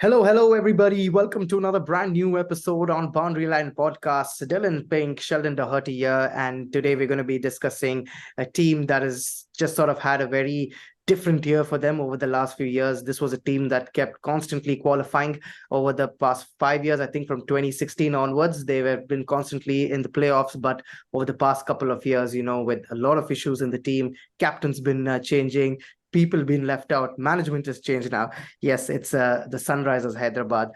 Hello, everybody. Welcome to another brand new episode on Boundary Line Podcast. Dillon Pink, Sheldon Dougherty here, and today we're going to be discussing a team that has just sort of had a very different year for them over the last few years. This was a team that kept constantly qualifying over the past 5 years. I think from 2016 onwards, they have been constantly in the playoffs. But over the past couple of years, with a lot of issues in the team, captain's been changing, people being left out, management has changed now. Yes, it's the Sunrisers Hyderabad.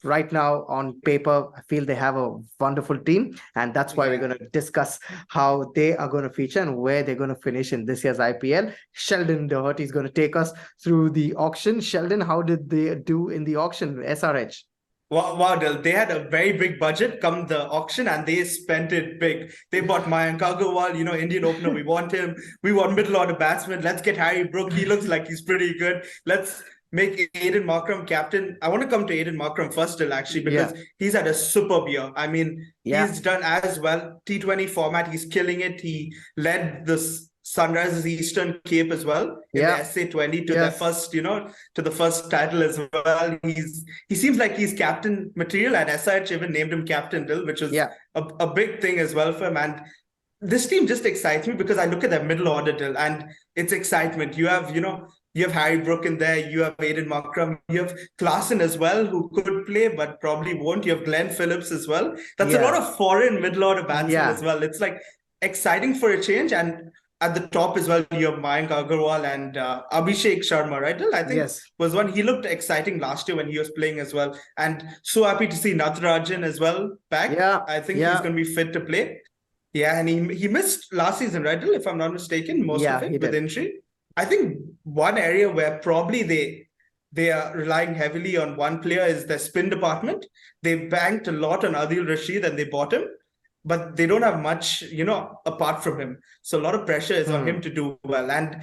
Right now, on paper, I feel they have a wonderful team, and that's why we're going to discuss how they are going to feature and where they're going to finish in this year's IPL. Sheldon Dougherty is going to take us through the auction. Sheldon, how did they do in the auction, SRH? Wow, they had a very big budget come the auction and they spent it big. They bought Mayank Agarwal, Indian opener. We want him. We want middle order batsman. Let's get Harry Brook. He looks like he's pretty good. Let's make Aiden Markram captain. I want to come to Aiden Markram first still, actually, because he's had a superb year. I mean, he's done as well. T20 format, he's killing it. He led this Sunrisers Eastern Cape as well in the SA20 to their first, to the first title as well. He seems like he's captain material, and SRH even named him Captain Dill, which was a big thing as well for him. And this team just excites me because I look at their middle order, Dill, and it's excitement. You have, you have Harry Brook in there, you have Aiden Markram, you have Klassen as well, who could play but probably won't. You have Glenn Phillips as well. That's a lot of foreign middle order batsmen as well. It's like exciting for a change. And at the top as well, you have Mayank Agarwal and Abhishek Sharma, right? I think was one. He looked exciting last year when he was playing as well. And so happy to see Natarajan as well back. I think he's going to be fit to play. Yeah, and he missed last season, right? If I'm not mistaken, most of it with injury. I think one area where probably they are relying heavily on one player is their spin department. They banked a lot on Adil Rashid and they bought him, but they don't have much, apart from him. So a lot of pressure is on him to do well. And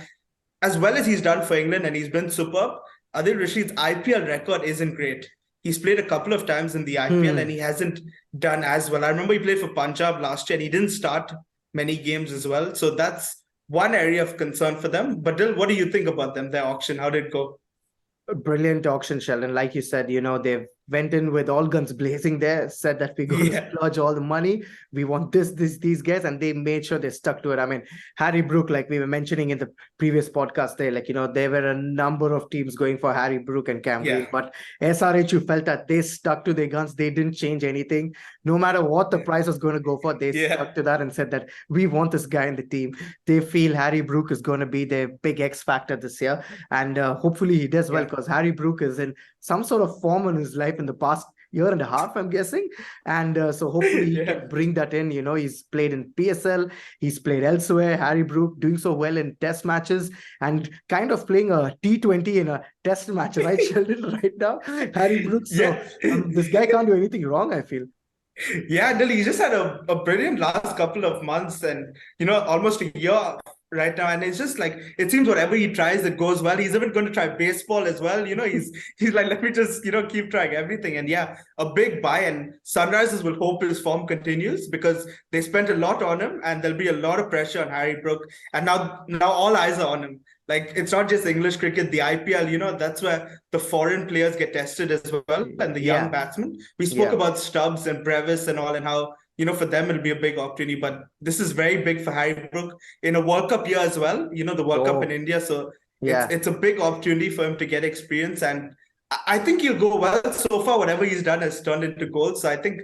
as well as he's done for England and he's been superb, Adil Rashid's IPL record isn't great. He's played a couple of times in the IPL and he hasn't done as well. I remember he played for Punjab last year and he didn't start many games as well. So that's one area of concern for them. But Dil, what do you think about them, their auction? How did it go? A brilliant auction, Sheldon. Like you said, they've went in with all guns blazing there, said that we're going to splurge all the money. We want these guys, and they made sure they stuck to it. I mean, Harry Brook, like we were mentioning in the previous podcast there, there were a number of teams going for Harry Brook and Campbell, but SRH, you felt that they stuck to their guns. They didn't change anything. No matter what the price was going to go for, they stuck to that and said that we want this guy in the team. They feel Harry Brook is going to be their big X factor this year, and hopefully he does well, because Harry Brook is in some sort of form in his life in the past year and a half, I'm guessing. And so hopefully he can bring that in. He's played in PSL, he's played elsewhere. Harry Brook doing so well in test matches and kind of playing a T20 in a test match, right, Sheldon, right now? Harry Brook, so this guy can't do anything wrong, I feel. Yeah, Dilly, he just had a brilliant last couple of months and, almost a year right now. And it's just like, it seems whatever he tries, it goes well. He's even going to try baseball as well. He's like, let me just, keep trying everything. And a big buy. And Sunrisers will hope his form continues because they spent a lot on him and there'll be a lot of pressure on Harry Brook. And now all eyes are on him. Like, it's not just English cricket, the IPL, that's where the foreign players get tested as well, and the young batsmen. We spoke about Stubbs and Brevis and all, and how, for them it'll be a big opportunity. But this is very big for Harry Brook in a World Cup year as well, the World Cup in India. So it's a big opportunity for him to get experience. And I think he'll go well. So far, whatever he's done has turned into goals. So I think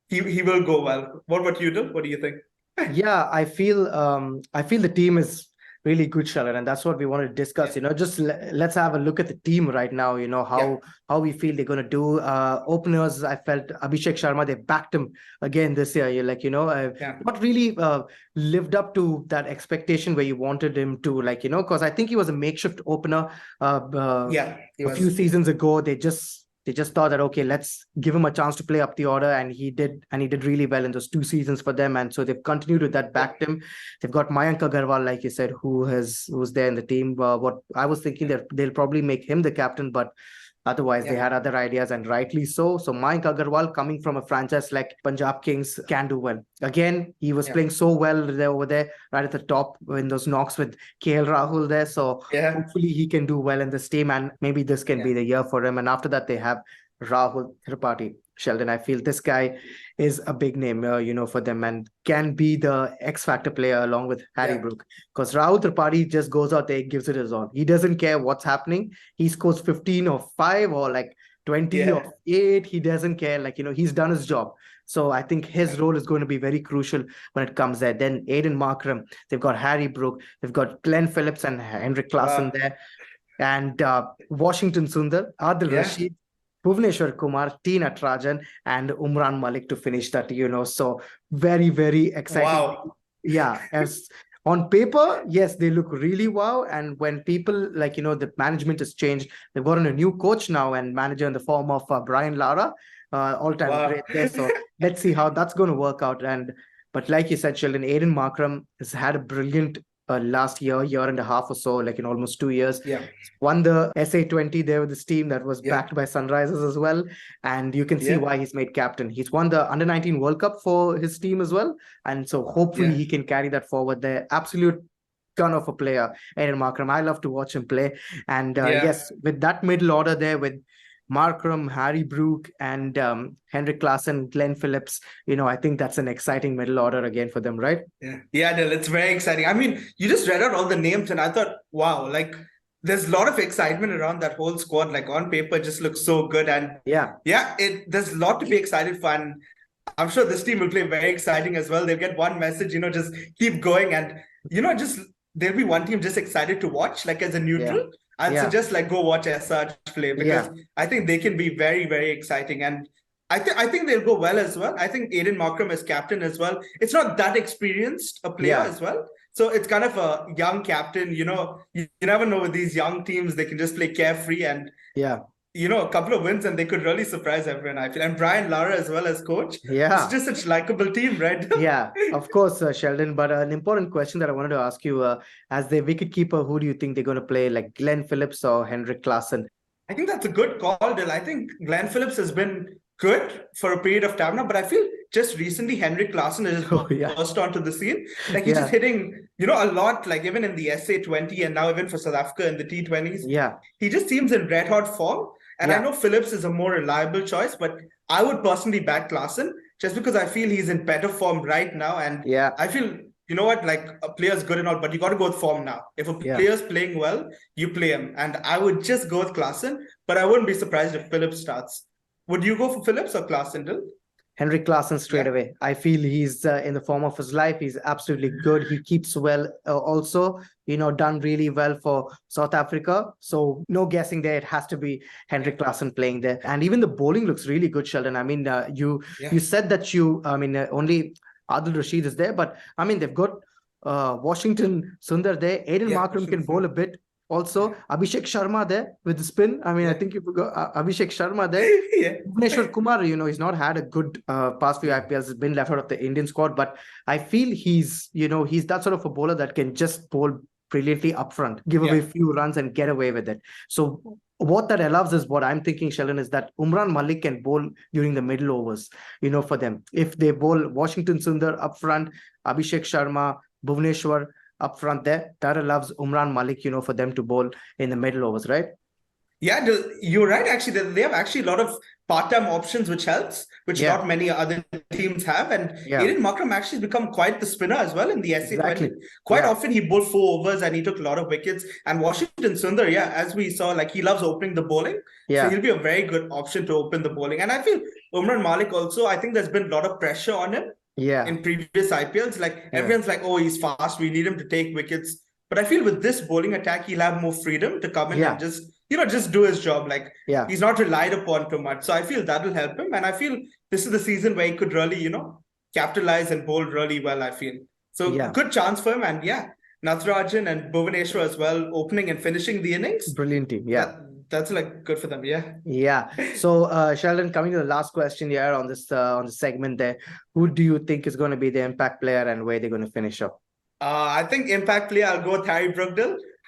he will go well. What about you, Dil? What do you think? I feel the team is really good, Sheldon, and that's what we want to discuss. Just let's have a look at the team right now. How we feel they're going to do. Openers, I felt Abhishek Sharma, they backed him again this year. Not really lived up to that expectation where you wanted him to, because I think he was a makeshift opener. A few seasons ago, they just thought that, okay, let's give him a chance to play up the order. And he did really well in those 2 seasons for them. And so they've continued with that, backed him. They've got Mayank Agarwal, like you said, who's there in the team. What I was thinking that they'll probably make him the captain, but Otherwise, they had other ideas, and rightly so. So Mayank Agarwal, coming from a franchise like Punjab Kings, can do well. Again, he was playing so well over there, right at the top in those knocks with KL Rahul there. So hopefully he can do well in this team, and maybe this can be the year for him. And after that, they have Rahul Tripathi. Sheldon, I feel this guy is a big name, for them, and can be the X factor player along with Harry Brook. Because Rahul Tripathi just goes out there, gives it his all. He doesn't care what's happening. He scores 15 or 5 or like 20 or 8. He doesn't care. Like, he's done his job. So I think his role is going to be very crucial when it comes there. Then Aiden Markram, they've got Harry Brook, they've got Glenn Phillips and Henrik Klassen there. And Washington Sundar, Adil Rashid, Bhuvneshwar Kumar, T. Natarajan, and Umran Malik to finish that, So very, very exciting. Wow. Yeah. As on paper, yes, they look really wow. And when people the management has changed, they've gotten a new coach now and manager in the form of Brian Lara, all-time great there. So let's see how that's going to work out. But like you said, Sheldon, Aiden Markram has had a brilliant last year and a half or so, like in almost 2 years. Won the SA20 there with this team that was backed by Sunrisers as well. And you can see why he's made captain. He's won the Under-19 World Cup for his team as well. And so hopefully he can carry that forward there. Absolute ton of a player, Aiden Markram. I love to watch him play. And yes, with that middle order there with Markram, Harry Brook, and Henrik Klassen, Glenn Phillips, I think that's an exciting middle order again for them, right? Yeah, Dil, it's very exciting. I mean, you just read out all the names and I thought, wow, like there's a lot of excitement around that whole squad. Like on paper, it just looks so good. And there's a lot to be excited for. And I'm sure this team will play very exciting as well. They'll get one message, just keep going. And, there'll be one team just excited to watch, like as a neutral. I'd suggest go watch SR play because I think they can be very, very exciting. And I think they'll go well as well. I think Aiden Markram is captain as well. It's not that experienced a player as well. So it's kind of a young captain, you never know with these young teams, they can just play carefree and a couple of wins and they could really surprise everyone, I feel. And Brian Lara as well as coach. It's just such a likable team, right? Of course, Sheldon. But an important question that I wanted to ask you, as the wicketkeeper, who do you think they're going to play, like Glenn Phillips or Henrik Klassen? I think that's a good call, Dil. I think Glenn Phillips has been good for a period of time now, but I feel just recently Henrik Klassen has burst onto the scene. Like he's just hitting, a lot, like even in the SA20 and now even for South Africa in the T20s. He just seems in red hot form. And I know Phillips is a more reliable choice, but I would personally back Klassen just because I feel he's in better form right now. And I feel, like a player's good and all, but you got to go with form now. If a player's playing well, you play him. And I would just go with Klassen, but I wouldn't be surprised if Phillips starts. Would you go for Phillips or Klassen, Dil? Henrik Klassen straight away. I feel he's in the form of his life. He's absolutely good. He keeps well also, done really well for South Africa. So no guessing there. It has to be Henrik Klassen playing there. And even the bowling looks really good, Sheldon. I mean, you said that only Adil Rashid is there, but I mean, they've got Washington Sundar there. Aiden Markram can bowl a bit. Also, Abhishek Sharma there with the spin. I mean, I think you forgot Abhishek Sharma there. Bhuvneshwar Kumar, he's not had a good past few IPLs. He's been left out of the Indian squad, but I feel he's that sort of a bowler that can just bowl brilliantly up front, give away a few runs and get away with it. So what that allows is what I'm thinking, Sheldon, is that Umran Malik can bowl during the middle overs, for them. If they bowl Washington Sundar up front, Abhishek Sharma, Bhuvneshwar up front there, that allows Umran Malik, for them to bowl in the middle overs, right? Yeah, you're right. Actually, they have actually a lot of part-time options, which helps, which not many other teams have. And Aiden Markram actually has become quite the spinner as well in the SA20. Quite often he bowled 4 overs and he took a lot of wickets. And Washington Sundar, as we saw, like he loves opening the bowling. So he'll be a very good option to open the bowling. And I feel Umran Malik also, I think there's been a lot of pressure on him. In previous IPLs, everyone's like, oh, he's fast, we need him to take wickets. But I feel with this bowling attack, he'll have more freedom to come in and just do his job. He's not relied upon too much. So I feel that will help him. And I feel this is the season where he could really, capitalize and bowl really well, I feel. So good chance for him. And Natarajan and Bhuvaneshwar as well, opening and finishing the innings. Brilliant team, That's good for them, So, Sheldon, coming to the last question here on this segment there, who do you think is going to be the impact player and where they're going to finish up? I think impact player, I'll go with Harry Brook.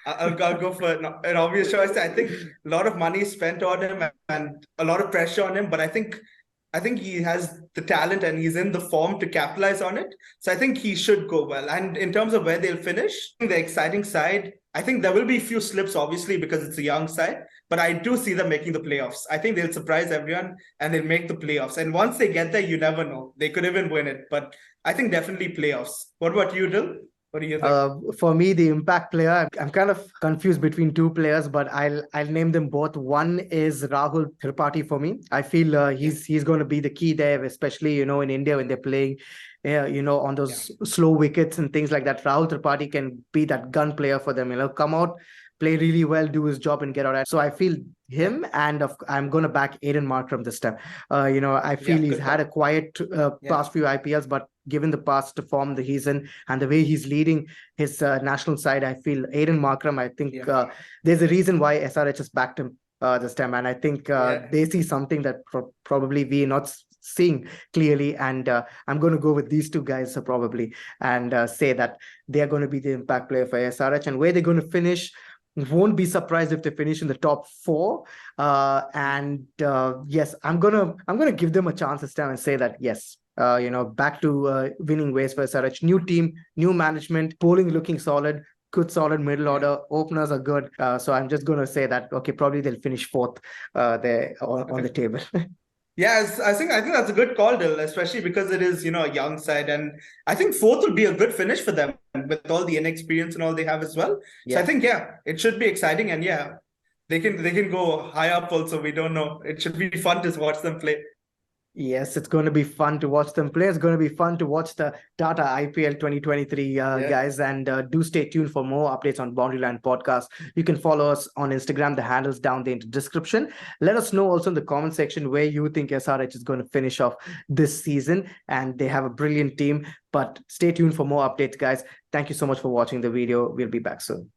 I'll go for an obvious choice. I think a lot of money is spent on him and a lot of pressure on him, but I think he has the talent and he's in the form to capitalize on it. So I think he should go well. And in terms of where they'll finish, the exciting side, I think there will be a few slips, obviously, because it's a young side. But I do see them making the playoffs. I think they'll surprise everyone and they'll make the playoffs. And once they get there, you never know. They could even win it. But I think definitely playoffs. What about you, Dil? What do you think? For me, the impact player, I'm kind of confused between two players, but I'll name them both. One is Rahul Tripathi for me. I feel he's going to be the key there, especially in India when they're playing, on those slow wickets and things like that. Rahul Tripathi can be that gun player for them. Come out, play really well, do his job, and get out. So I feel him, and I'm going to back Aiden Markram this time. I feel he's had a quiet past few IPLs, but given the past form that he's in and the way he's leading his national side, I feel Aiden Markram, I think there's a reason why SRH has backed him this time. And I think they see something that probably we're not seeing clearly. And I'm going to go with these two guys probably and say that they're going to be the impact player for SRH. And where they're going to finish, won't be surprised if they finish in the top 4. Yes, I'm gonna give them a chance this time and say that yes, back to winning ways for SRH. New team, new management, bowling looking solid, good solid middle order, openers are good. So I'm just gonna say that okay, probably they'll finish 4th there on the table. Yes, I think that's a good call, Dil, especially because it is, a young side. And I think 4th will be a good finish for them with all the inexperience and all they have as well. So I think, it should be exciting. And they can go high up also. We don't know. It should be fun to watch them play. Yes, it's going to be fun to watch them play. It's going to be fun to watch the TATA IPL 2023, guys. And do stay tuned for more updates on Boundaryland Podcast. You can follow us on Instagram. The handle's down there in the description. Let us know also in the comment section where you think SRH is going to finish off this season. And they have a brilliant team. But stay tuned for more updates, guys. Thank you so much for watching the video. We'll be back soon.